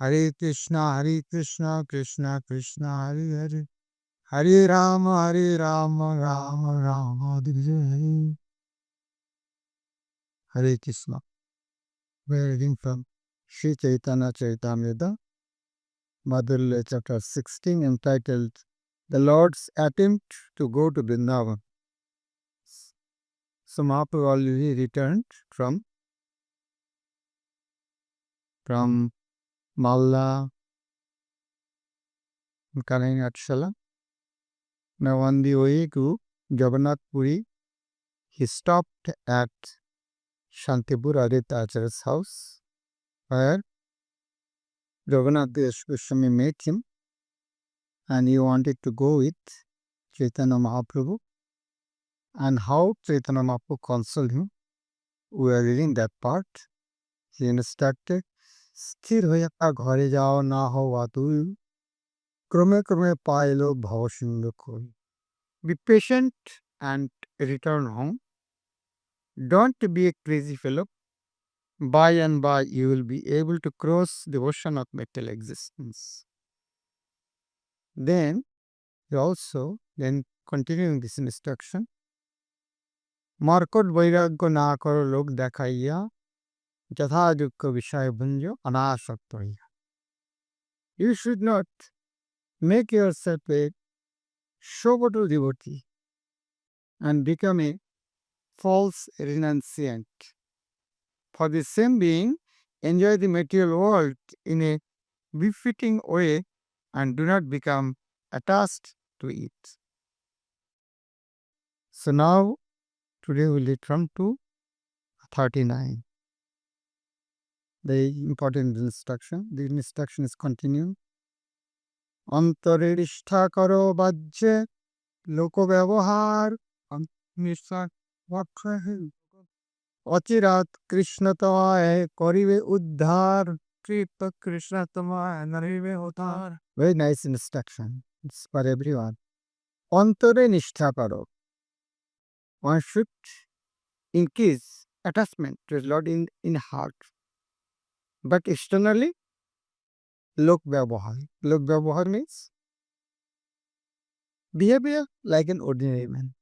Hare Krishna, Krishna Krishna, Hare Hare. Hare Rama, Rama Rama, Hare. Hare Krishna. We are reading from Sri Chaitanya Charitamrit, Madhya chapter 16, entitled The Lord's Attempt to Go to Vrindavan. So Mahaprabhu already returned from Malla, Kanayatshala. Now on the way to Jagannath Puri, he stopped at Shantipur Aditya Acharya's house, where Jagannath Swami met him, and he wanted to go with Chaitanya Mahaprabhu, and how Chaitanya Mahaprabhu consoled him. We are reading that part. He instructed, "Sthir hoya ghare jao na ho vatul, krome krome pailo bhavasindhu koi." Be patient and return home. Don't be a crazy fellow. By and by, you will be able to cross the ocean of material existence. Then continuing this instruction, Markot Vairagya na karo lok dekhaiya, jatha dukha vishay bhanjo anasakta hoiya. You should not make yourself a showboater devotee and become a false renunciant. For the same being, enjoy the material world in a befitting way and do not become attached to it. So now, today we will come to 39. The important instruction. The instruction is continuing. Antare nishtha karo bajje loko vyavahar. What Achirat Krishna tamaye karive uddhar. Krishna tamaye narive uddhar. Very nice instruction. It's for everyone. Antare nishtha karo. One should increase attachment to the Lord in heart. But externally, lok vyavahar. Lok vyavahar means behavior like an ordinary man.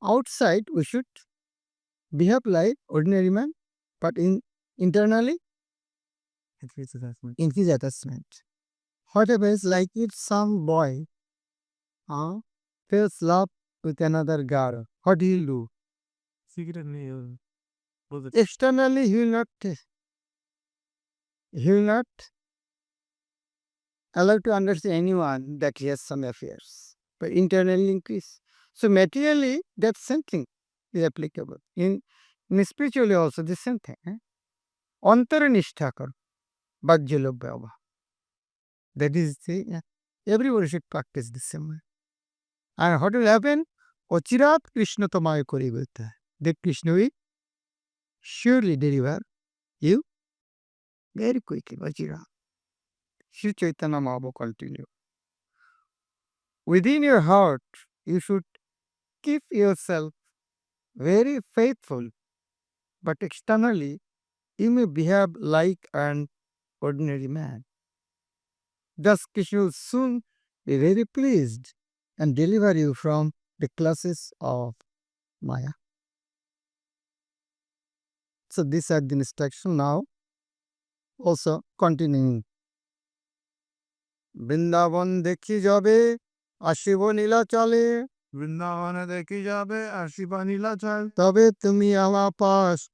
Outside, we should behave like ordinary man, but internally, increase attachment. Whatever is like if some boy feels love with another girl, what do you do? Externally, he will not allow to understand anyone that he has some affairs, but internally increase. So materially, that same thing is applicable. In spiritually also the same thing. Antara nishtha karo, bhajya vyavahar. That is the everybody should practice the same way. And what will happen? Achirat Krishna tamaya karive uddhar. That Krishna will surely deliver you very quickly. Achirat. Sri Chaitanya Mahaprabhu continue. Within your heart, you should keep yourself very faithful, but externally, you may behave like an ordinary man. Thus, Krishna will soon be very pleased and deliver you from the clutches of Maya. So, these are the instructions now. Also, continuing. Vrindavan dekhi jabe, ashivo nila chale. Vrindavane dekhi jabe, ashivo nila chale. Tabe tumi ama pas,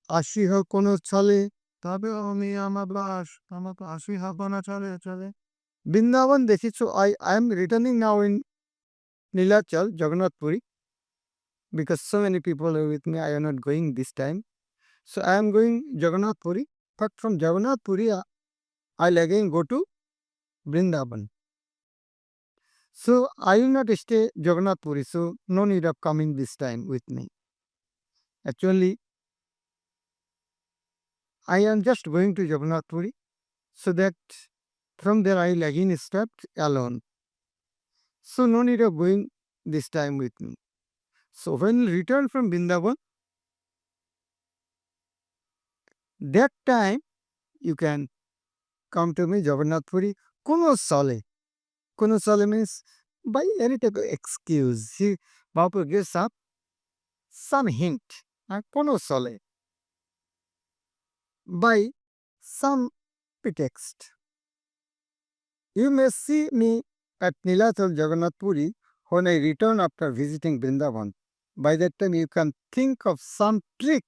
ashiho kono chale. Tabe ami ama pas, ashiho kono chale. Vrindavan dekhi, so I am returning now in Nilachal, Jagannath Puri, because so many people are with me, I am not going this time. So I am going Jagannath Puri, but from Jagannath Puri, I'll again go to Vrindavan. So I will not stay Jagannath Puri, so no need of coming this time with me. Actually, I am just going to Jagannath Puri, so that from there I will again start alone. So no need of going this time with me. So when we return from Vrindavan, that time you can come to me, Jagannath Puri, Kuno Sale. Kuno Sale means by any type of excuse. Mahaprabhu gives up some hint. Kuno Sale. By some pretext. You may see me at Nilathal Jagannath Puri when I return after visiting Vrindavan. By that time, you can think of some trick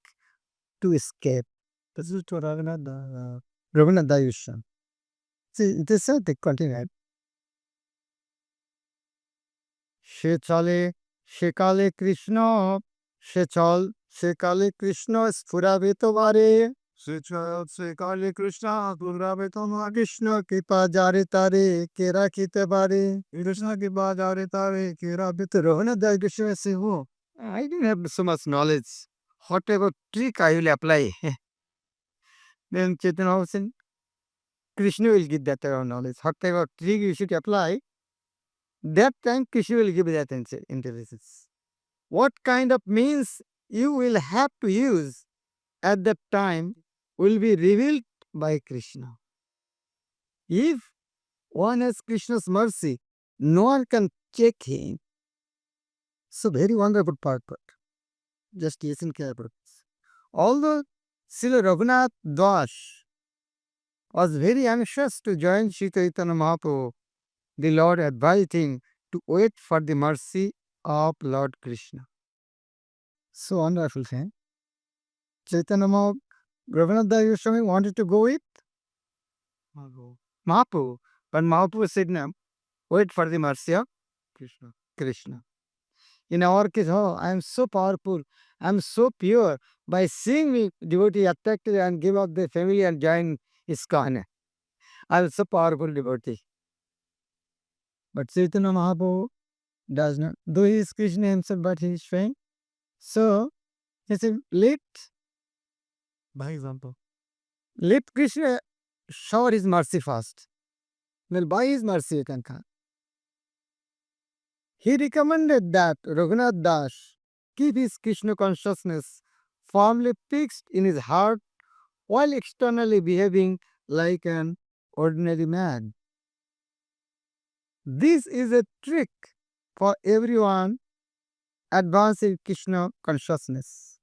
to escape. This is to Raghunath Dayushan. See, this is the continued. সে চলে সেকালে কৃষ্ণ সে চল সেকালে কৃষ্ণ স্ফুরাবে তোমারে সে চল সেকালে কৃষ্ণ স্ফুরাবে তোমার কৃষ্ণ কৃপা যারে তারে কে রাখিতে পারে কৃষ্ণ কৃপা যারে তারে কে রাখিতে Raghunath Das Goswami say, oh, I didn't have so much knowledge. Whatever trick I will apply, then Chaitanya was saying, Krishna will give that knowledge. Whatever trick you should apply, that time Krishna will give that intelligence. What kind of means you will have to use at that time will be revealed by Krishna. If one has Krishna's mercy, no one can check him. So very wonderful part. Just listen carefully. Although Srila Raghunath Das was very anxious to join Sri Chaitanya Mahaprabhu, the Lord advised him to wait for the mercy of Lord Krishna. So wonderful thing. Chaitanya Mahaprabhu, Raghunath Das Goswami wanted to go with Mahaprabhu, but Mahaprabhu said, no, wait for the mercy of Krishna. In our case, oh, I am so powerful, I am so pure. By seeing me, devotee attracted and give up their family and join ISKCON. I am so powerful devotee. But Chaitanya Mahaprabhu does not, though he is Krishna himself, but he is faint. So, he said, by example, let Krishna shower his mercy first. Then by his mercy you can come. He recommended that Raghunath Das keep his Krishna consciousness firmly fixed in his heart while externally behaving like an ordinary man. This is a trick for everyone advancing Krishna consciousness.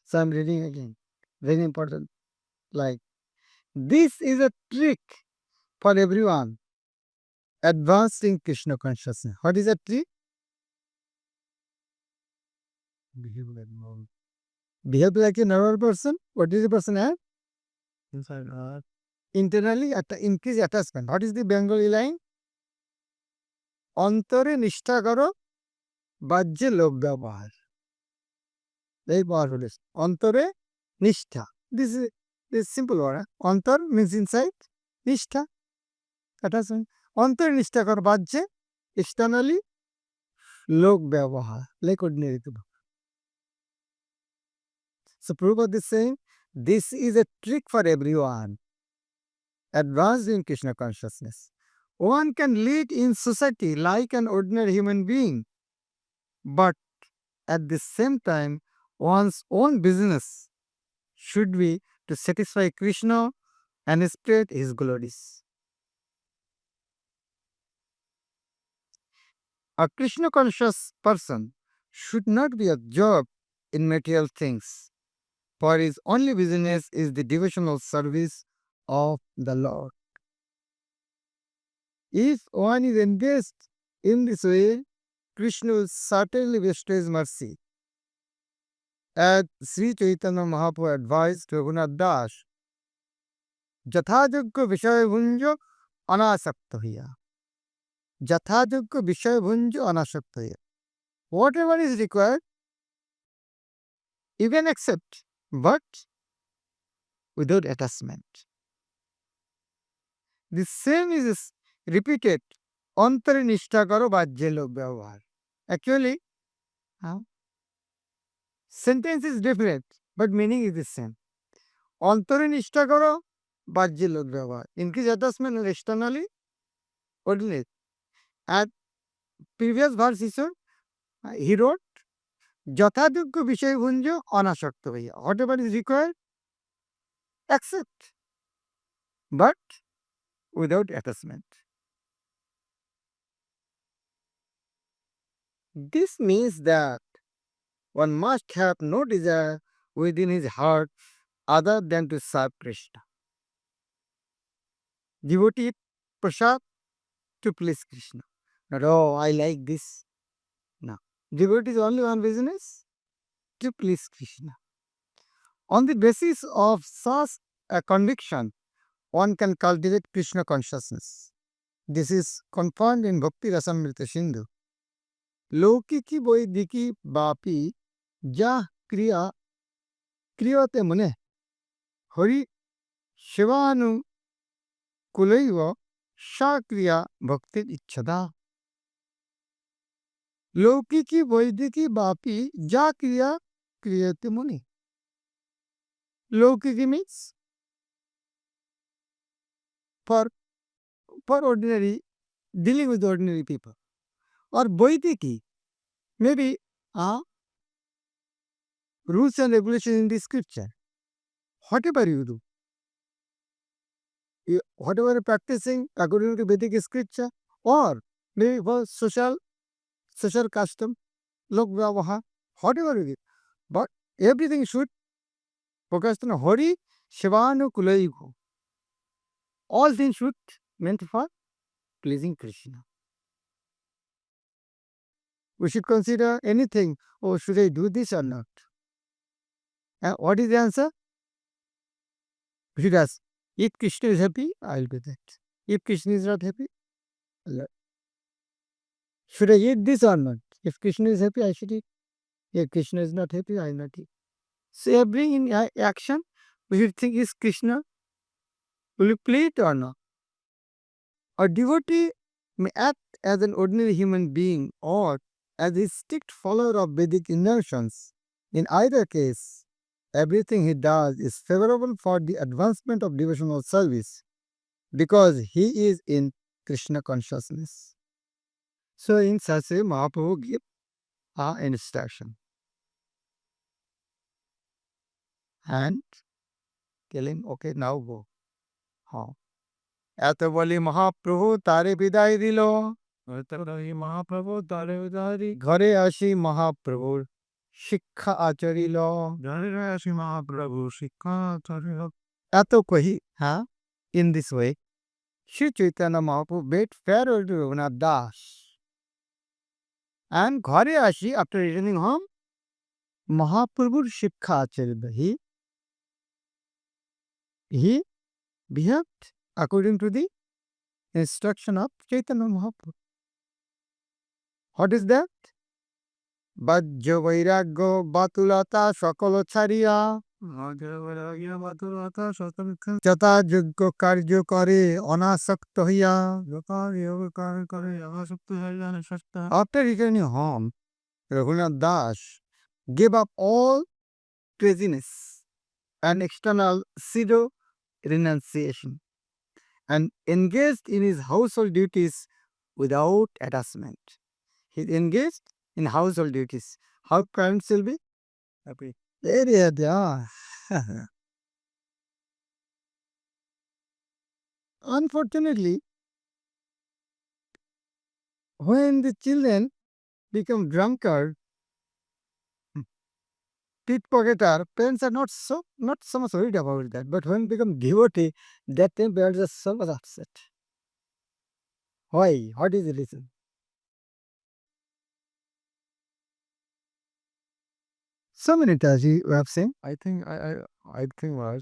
So I'm reading again. Very important. Like, this is a trick for everyone advancing Krishna consciousness. What is that trick? Behave like a normal person. What does the person have? Inside heart. Internally, increase attachment. What is the Bengali line? অন্তরে নিষ্ঠা করো বাহ্যে লোক ব্যবহার very powerful. অন্তরে নিষ্ঠা. This simple word. অন্তর means inside. নিষ্ঠা attachment. অন্তরে নিষ্ঠা করো বাহ্যে externally লোক ব্যবহার like ordinary people. So Prabhupada is saying this is a trick for everyone advanced in Krishna consciousness. One can lead in society like an ordinary human being, but at the same time, one's own business should be to satisfy Krishna and spread his glories. A Krishna conscious person should not be absorbed in material things, for his only business is the devotional service of the Lord. If one is engaged in this way, Krishna will certainly bestow his mercy. As Sri Chaitanya Mahaprabhu advised Raghunath Das, যথাযোগ্য বিষয়ভুঞ্জ অনাসক্ত হইয়া যথাযোগ্য বিষয়ভুঞ্জ অনাসক্ত হইয়া whatever is required you can accept but without attachment. The same is repeated অন্তরে নিষ্ঠা করো বাহ্যে লোক ব্যবহার. Actually, sentence is different but meaning is the same. অন্তরে নিষ্ঠা করো বাহ্যে লোক ব্যবহার. Increase attachment and externally ordinary. At previous verse he wrote যথাযোগ্য বিষয়ভুঞ্জ অনাসক্ত হইয়া whatever is required accept, but without attachment. This means that one must have no desire within his heart other than to serve Krishna. Devotee prasad to please Krishna. Not, oh, I like this. No. Devotee is only one business to please Krishna. On the basis of such a conviction, one can cultivate Krishna consciousness. This is confirmed in Bhakti Rasamrita Sindhu. लौकिकी वैदिकी Bapi जा क्रिया क्रियते मुने हरि शिवानुकुलैव सा क्रिया भक्ति इच्छदा लौकिकी वैदिकी बापी जा क्रिया क्रियते मुनि लौकिकी means for ordinary dealing with ordinary people or Vaidiki maybe rules and regulations in the scripture. Whatever you do, whatever you're practicing according to Vedic scripture or maybe for social custom, lok vyavaha, whatever you do, but everything should focus on Hari Shivanu Kulaigo. All things should meant for pleasing Krishna. We should consider anything. Oh, should I do this or not? And what is the answer? We should ask, if Krishna is happy, I'll do that. If Krishna is not happy, should I eat this or not? If Krishna is happy, I should eat. If Krishna is not happy, I will not eat. So every in action, we should think, is Krishna, will you play it or not? A devotee may act as an ordinary human being or as a strict follower of Vedic injunctions. In either case, everything he does is favorable for the advancement of devotional service because he is in Krishna consciousness. So in such a Mahaprabhu gives an instruction and tell him, okay, now go. এত বলি মহাপ্রভু তারে বিদায় দিল মহাপ্রভু তারে বিদায় ঘরে আসি মহাপ্রভুর শিক্ষা আচরিল ঘরে আসি মহাপ্রভু শিক্ষা আচরিল এত কহি in this way Sri Chaitanya Mahaprabhu bade farewell to Raghunath Das and ঘরে আসি after returning home Mahaprabhuর শিক্ষা আচরিল he behaved according to the instruction of Chaitanya Mahaprabhu. What is that? বাহ্য বৈরাগ্য বাতুলতা সকল ছাড়িয়া যথাযোগ্য কার্য করে অনাসক্ত হইয়া After returning home, Raghunath Das gave up all craziness and external pseudo renunciation and engaged in his household duties without attachment. He engaged in household duties. How parents will be? Happy. Very happy. Unfortunately, when the children become drunkard, pickpocketer, parents are not so much worried about that. But when become devotee, that time parents are so much upset. Why? What is the reason? So many times you have seen. I think was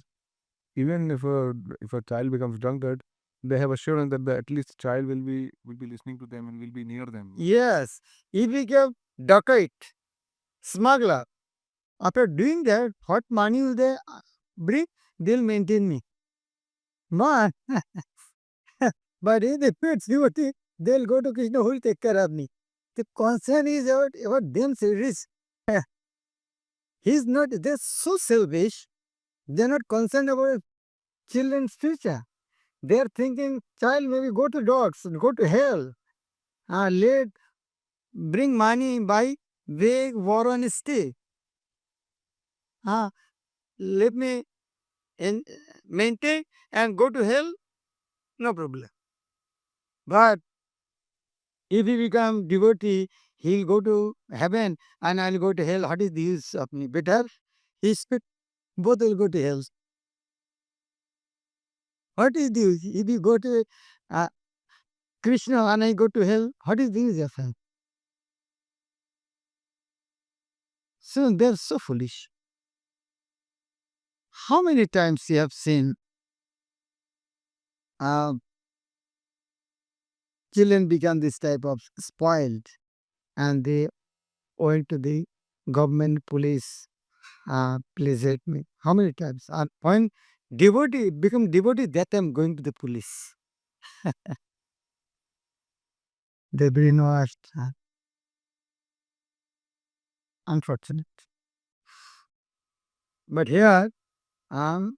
even if a child becomes drunkard, they have assurance that at least child will be listening to them and will be near them. Yes, if we become dacoit, smuggler, after doing that, what money will they bring? They'll maintain me. Man, but if the pets devotee, they'll go to Krishna who will take care of me. The concern is about them service. He's not, they're so selfish, they're not concerned about children's future. They're thinking, child maybe go to dogs, go to hell. Let bring money, buy, beg, war and stay. Let me and maintain and go to hell, no problem. But if he become devotee, he'll go to heaven and I'll go to hell. What is the use of me? Better, he split, both will go to hell. What is the use? If you go to uh, Krishna and I go to hell, what is the use of hell? So they're so foolish. How many times you have seen uh, children become this type of spoiled and they went to the government police, please help me. How many times? And when devotee become devotee, that time going to the police. They brainwashed. Unfortunate. But here, um,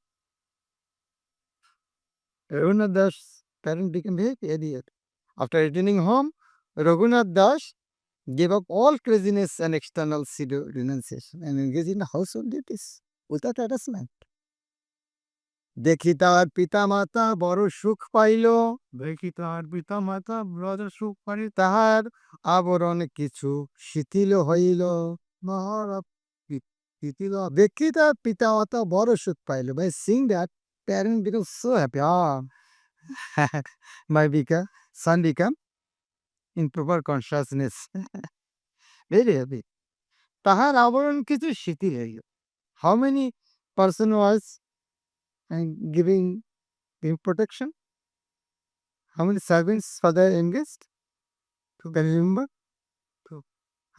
Raghunath Das' parents became very idiot. After returning home, Raghunath Das gave up all craziness and external pseudo renunciation and engaged in household duties without attachment. দেখি তার পিতা মাতা বড় সুখ pile, দেখি তাহার পিতা মাতা ব্রজ সুখ পারি তাহার আবরণ কিছু শিথিল হইল। মহারাজ দেখি তার পিতা মাতা বড় সুখ pile. By seeing that, parent becomes so happy. My son become in proper consciousness. Very happy. তাহার আবরণ কিছু শিথিল হইল। How many person was giving him protection? How many servants father engaged? Can you remember?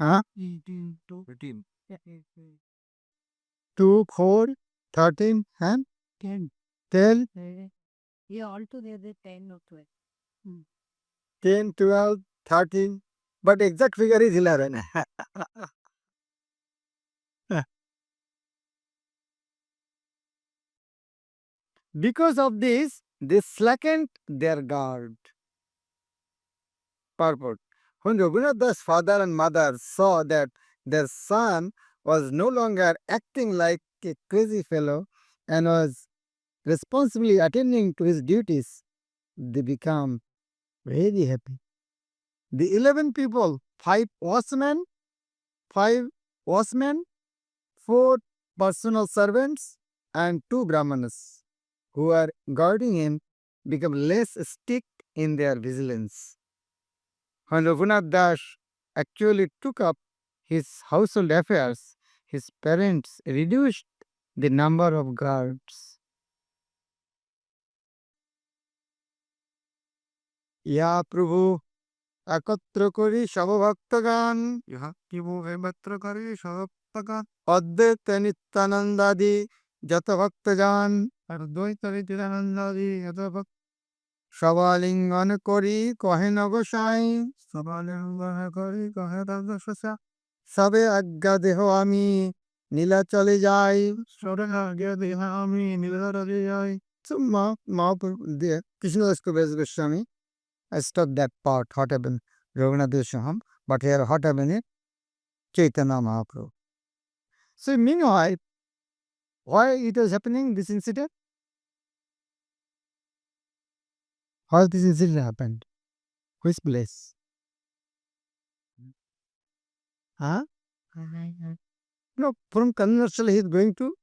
Huh? 18. 2, 4, 13 and 10. Yeah, altogether 10 or 12. 10, 12, 13. But exact figure is 11. Because of this, they slackened their guard. Purport. When Raghunath Das' father and mother saw that their son was no longer acting like a crazy fellow and was responsibly attending to his duties, they became very happy. The 11 people, 5 watchmen, 4 personal servants, and 2 brahmanas who are guarding him become less strict in their vigilance. When Raghunath Das actually took up his household affairs, his parents reduced the number of guards. ইয়া প্রভু একত্র করি সবভক্তগণ ইহা কি একমাত্র করি সপ্তকা অদ্বৈত নিত্যানন্দাদি যত ভক্তজন আর দ্বৈত নিত্যানন্দাদি এত ভক্ত সবালিঙ্গন করি কহেন গোসাই সবালিঙ্গন করি কহে দাসা সবে আজ্ঞা দেহ আমি নীলাচলে যাই। সরে আগে দেহা আমি নীলধরে যাই। So Mahaprabhu, Krishnadas Kaviraj Goswami, I stopped that part, what happened Raghunath Desham, but here what happened in Chaitanya Mahaprabhu. So meanwhile, why it was happening, this incident? How this incident happened? Which place? Huh? No, from Kannarshal he is going to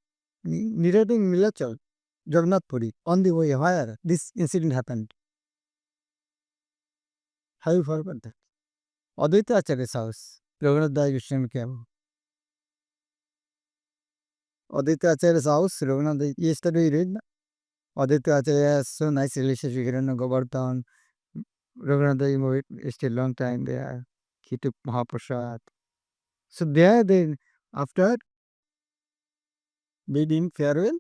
narrating Nilachal, Jagannath Puri. On the way, where this incident happened? Have you forgot that? Advaita Acharya's house. Raghunath Das Goswami came. Advaita Acharya's house, Raghunath Das, yesterday we read, Advaita Acharya has so nice relationship with Hiranya Govardhan. Raghunath Das stayed a long time there. He took Mahaprasad. So there then, after bidding farewell,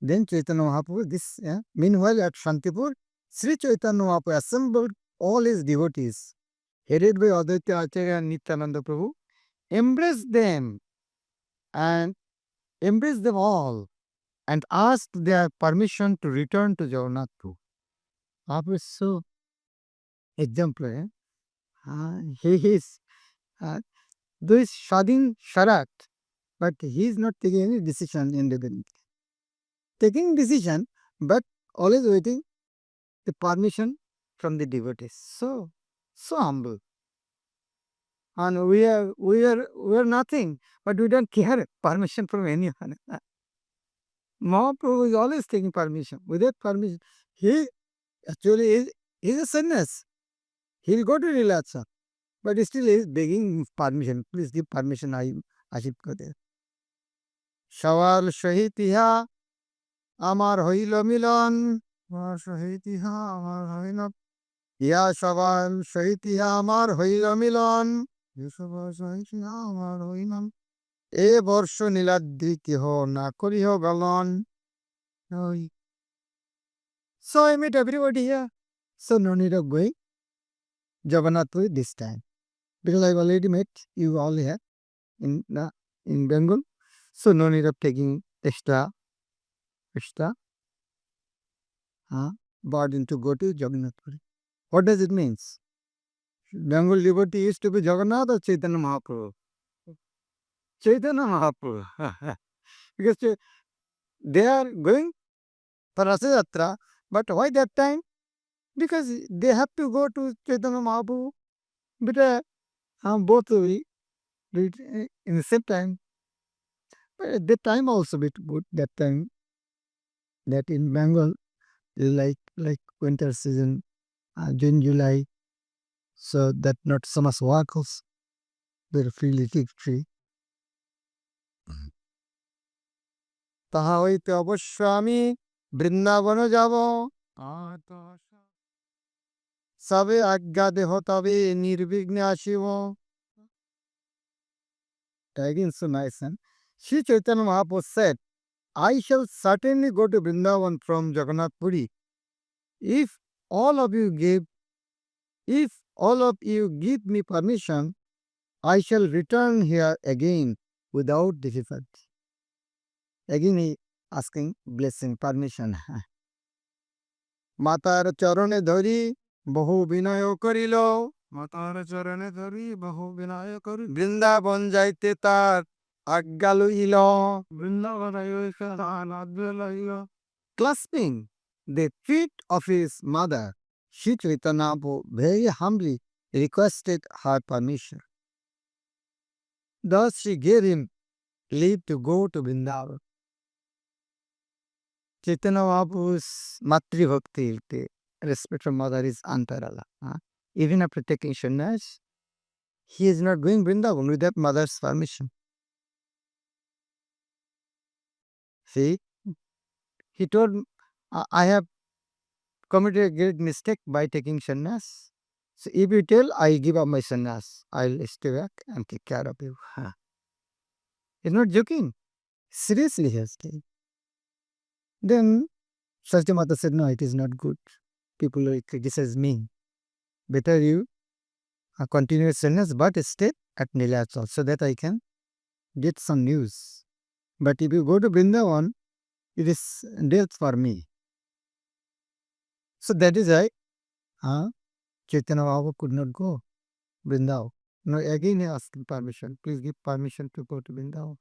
then Chaitanya Mahaprabhu, meanwhile at Shantipur, Sri Chaitanya Mahaprabhu assembled all his devotees, headed by Advaita Acharya and Nityananda Prabhu, embraced them all and asked their permission to return to Jagannath Puri. Mahaprabhu is so exemplary. He is, though is Shadin Sharat, but he is not taking any decision independently. Taking decision, but always waiting the permission from the devotees. So humble. And we are nothing, but we don't care permission from anyone. Mahaprabhu is always taking permission. Without permission, he actually is a sannyas. He will go to Lila, but still he is begging permission. Please give permission. I should go there. সবার সহিত ইহা আমার হইল মিলন, সবার সহিত ইহা আমার হইল, ইহা সবার সহিত ইহা আমার হইল মিলন, সবার সহিত ইহা আমার হইল, এ বর্ষ নীলাদ্রি কেহ না করিহ গলন. So I meet everybody here. So no need of going Jagannath Puri this time, because I've already met you all here in Bengal. So no need of taking extra burden to go to Jagannath Puri. What does it mean? Bengal devotee used to be Jagannath or Chaitanya Mahaprabhu? Chaitanya Mahaprabhu. Because they are going for Rasa Yatra, but why that time? Because they have to go to Chaitanya Mahaprabhu. But both will read in the same time. But at that time also bit good. That time, that in Bengal, like winter season, June, July, so that not so much work also. Very freely free. তাহা হইতে অবশ্য আমি বৃন্দাবন যাব, সবে আজ্ঞা দেহ তবে নির্বিঘ্নে আসিব. Again, so nice. And Sri Chaitanya Mahaprabhu said, I shall certainly go to Vrindavan from Jagannath Puri if all of you give me permission. I shall return here again without difficulty. Again he asking blessing, permission. মাতার চরণে ধরি বহু বিনয় করিল, মাতার চরণে ধরি বহু বিনয় করিল, বৃন্দাবন যাইতে তার আজ্ঞা লইল, বৃন্দাবন যাইতে তার আজ্ঞা লইল. Clasping the feet of his mother, Sri Chaitanya very humbly requested her permission. Thus she gave him leave to go to Vrindavan. Chaitanya Mahaprabhu's Matri Bhakti, the respect for mother is unparalleled. Even after taking sannyas, he is not going Vrindavan without mother's permission. See, he told, I have committed a great mistake by taking sannyas. So if you tell, I give up my sannyas, I'll stay back and take care of you. He's not joking. Seriously, he has taken. Then Saraswati Mata said, no, it is not good. People will criticize me. Better you continue sannyas, but stay at Nilachal so that I can get some news. But if you go to Vrindavan, it is death for me. So that is why Chaitanya Mahaprabhu could not go Vrindavan. No, again he asked permission. Please give permission to go to Vrindavan.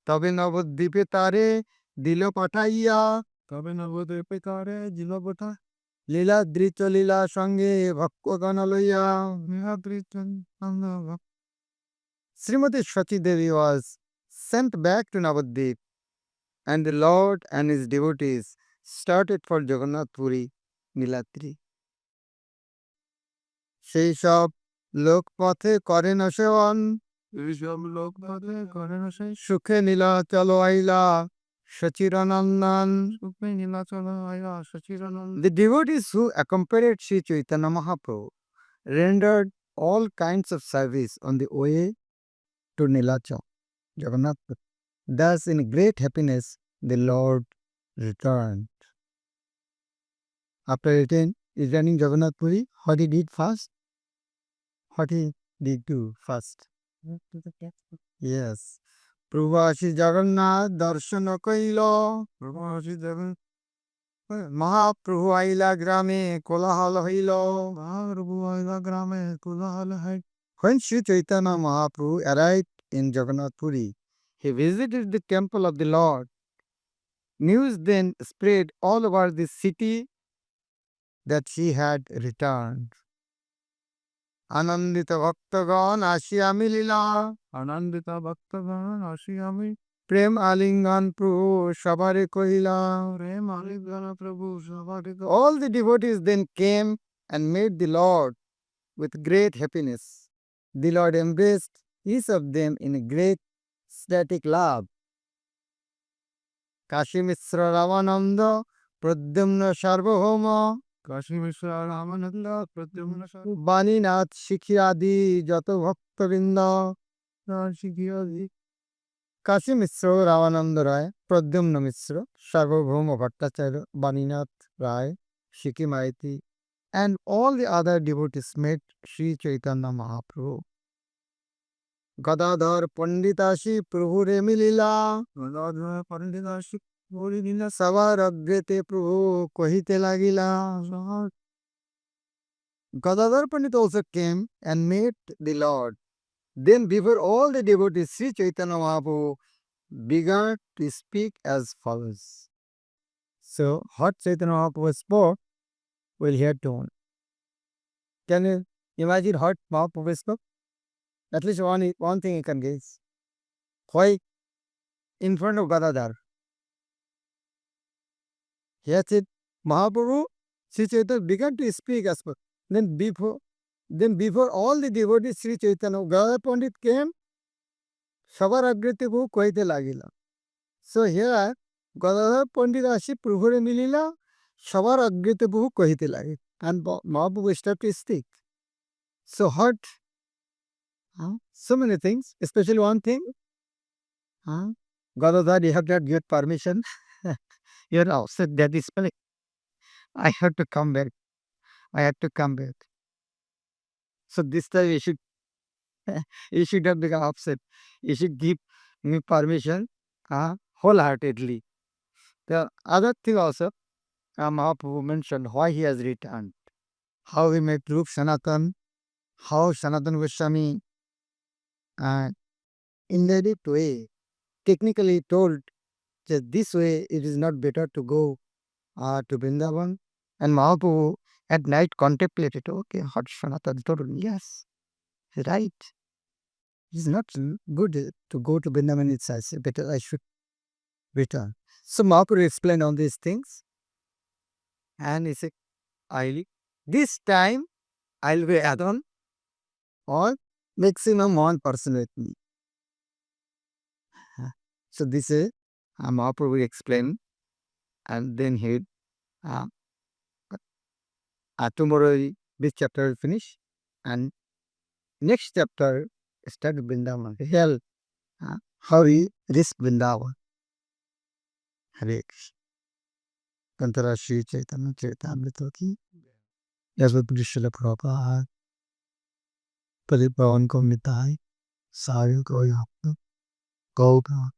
তবে নবদ্বীপে তারে দিল পাঠাইয়া, তবে নবদ্বীপে তারে দিল পাঠা, লীলা দৃত লীলা সঙ্গে ভক্তগণ লইয়া, লীলা দৃত Srimati Shati Devi was sent back to Navadvip, and the Lord and his devotees started for Jagannath Puri Nilatri. সেই সব লোক পথে করেন সেবন, এইসব লোক পথে করেন সুখে নীলাচল আইলা সচিরানন্দন, সুখে নীলাচল আইলা সচিরানন্দন. The devotees who accompanied Sri Chaitanya Mahaprabhu rendered all kinds of service on the way to Nilachal, Jagannath. Thus, in great happiness, the Lord returned. After returning Jagannath Puri, what he did first? What he did do first? Yes. প্রভু আসি জগন্নাথ দর্শন কইল, প্রভু আসি জগন্নাথ, মহাপ্রভু আইলা গ্রামে কোলাহল হইল, মহাপ্রভু আইলা গ্রামে কোলাহল হইল. When Sri Chaitanya Mahaprabhu arrived in Jagannath Puri, he visited the temple of the Lord. News then spread all over the city that he had returned. Anandita Bhaktagan Ashyami Lila Anandita Bhaktagan Ashiyami Prem Alingan Prabhu Shabare Kohila. Prem Aligana Prabhu Savadika. All the devotees then came and met the Lord with great happiness. The Lord embraced each of them in a great ecstatic love. Kashi Mishra Ravananda Pradyumna Sarvabhauma Kashi Mishra Ramananda Pradyumna Baninath Shikhiradi Jato Bhaktavinda Shikhyadi Kashi Mishra Ravananda Rai Pradyumna Mishra Sarvabhauma Bhattacharya Baninath Rai Shikhi Maiti and all the other devotees met Sri Chaitanya Mahaprabhu. Gadadhar Panditashi Prabhu Remilila Gadadhara Panditashi Puri Lila Savar Agrete Prabhu Kohite Lagila. Gadadhar Pandit also came and met the Lord. Then before all the devotees, Sri Chaitanya Mahaprabhu began to speak as follows. So, what Chaitanya Mahaprabhu spoke, we'll hear to. Can you imagine what Mahaprabhu spoke? At least one thing you can guess. Why in front of Gadadhar? Here said Mahaprabhu, Sri Chaitanya began to speak as follows. Then before all the devotees, Sri Chaitanya, Gadadhar Pandit came, Sabar Agrete Prabhu Kohite Lagila. So here, Gadadhar Pandit Ashi Prabhure Milila, Sabar Agrete Prabhu Kohite Lagila. And Mahaprabhu started to speak. So what? So many things, especially one thing. Gadadhar, you have not get permission. You're upset that is spelling. I have to come back. I have to come back. So this time you should not become upset. You should give me permission wholeheartedly. The other thing also, Mahaprabhu mentioned why he has returned. How he met Rup Sanatan, how Sanatan Goswami indirect way, technically told that this way it is not better to go to Vrindavan. And Mahaprabhu at night contemplated, okay, what Sanatan told me, yes, right. It is not good to go to Vrindavan, it's better I should return. So Mahaprabhu explained on these things and he said, this time I'll be add-on or maximum one person with me. So this is Mahaprabhu explained, and then he tomorrow this chapter will finish, and next chapter start Vrindavan. Hell, how he reached Vrindavan. Hare Krishna. Kantara Shri Chaitanya Charitamrit की यशवंत श्रील प्रभुपाद परिपावन को मिताई सारे को यहाँ गौ का